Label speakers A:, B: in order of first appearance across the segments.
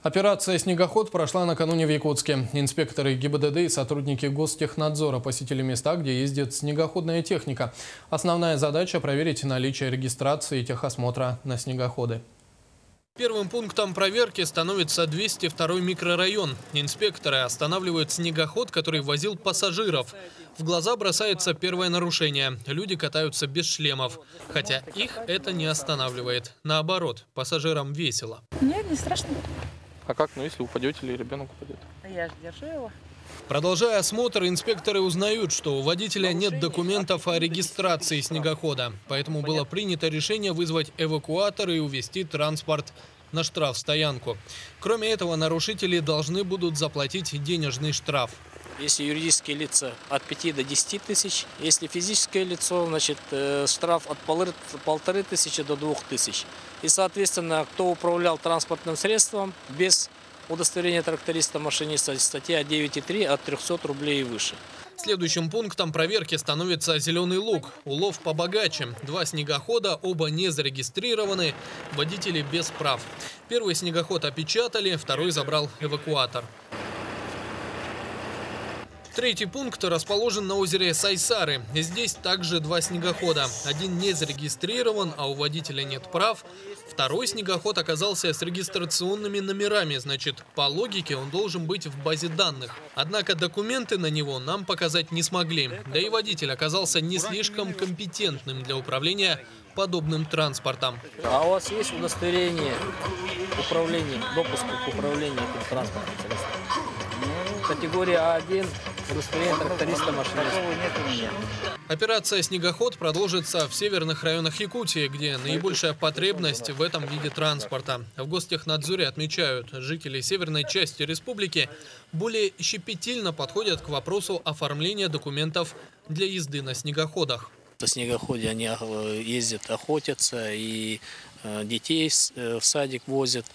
A: Операция «Снегоход» прошла накануне в Якутске. Инспекторы ГИБДД и сотрудники Гостехнадзора посетили места, где ездит снегоходная техника. Основная задача – проверить наличие регистрации и техосмотра на снегоходы.
B: Первым пунктом проверки становится 202-й микрорайон. Инспекторы останавливают снегоход, который возил пассажиров. В глаза бросается первое нарушение. Люди катаются без шлемов. Хотя их это не останавливает. Наоборот, пассажирам весело.
C: Нет, не страшно.
D: А как, если упадете или ребенок упадет?
C: Я же держу его.
B: Продолжая осмотр, инспекторы узнают, что у водителя нет документов о регистрации снегохода. Поэтому было принято решение вызвать эвакуатор и увезти транспорт на штрафстоянку. Кроме этого, нарушители должны будут заплатить денежный штраф.
E: Если юридические лица от 5 до 10 тысяч, если физическое лицо, значит штраф от 1500 до 2000. И, соответственно, кто управлял транспортным средством без удостоверения тракториста-машиниста, статья 9.3 от 300 рублей и выше.
B: Следующим пунктом проверки становится Зеленый Луг. Улов побогаче. 2 снегохода, оба не зарегистрированы, водители без прав. Первый снегоход опечатали, второй забрал эвакуатор. Третий пункт расположен на озере Сайсары. Здесь также 2 снегохода. Один не зарегистрирован, а у водителя нет прав. Второй снегоход оказался с регистрационными номерами, значит, по логике он должен быть в базе данных. Однако документы на него нам показать не смогли. Да и водитель оказался не слишком компетентным для управления подобным транспортом.
E: А у вас есть удостоверение управления, допуск к управлению этим транспортным средством? Категория А1, удостоверение тракториста-машиниста.
B: Операция «Снегоход» продолжится в северных районах Якутии, где наибольшая потребность в этом виде транспорта. В Гостехнадзоре отмечают, жители северной части республики более щепетильно подходят к вопросу оформления документов для езды на снегоходах.
E: На снегоходе они ездят, охотятся и детей в садик возят.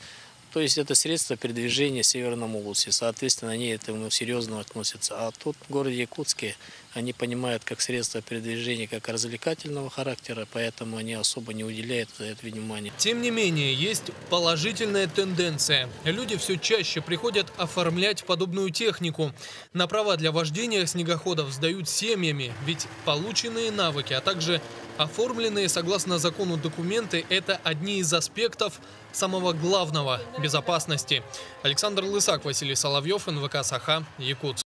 E: То есть это средство передвижения в Северном области. Соответственно, они к этому серьезно относятся. А тут в городе Якутске они понимают как средство передвижения, как развлекательного характера, поэтому они особо не уделяют это внимания.
B: Тем не менее, есть положительная тенденция. Люди все чаще приходят оформлять подобную технику. На права для вождения снегоходов сдают семьями, ведь полученные навыки, а также оформленные согласно закону документы – это одни из аспектов самого главного – безопасности. Александр Лысак, Василий Соловьев, НВК «Саха», Якутск.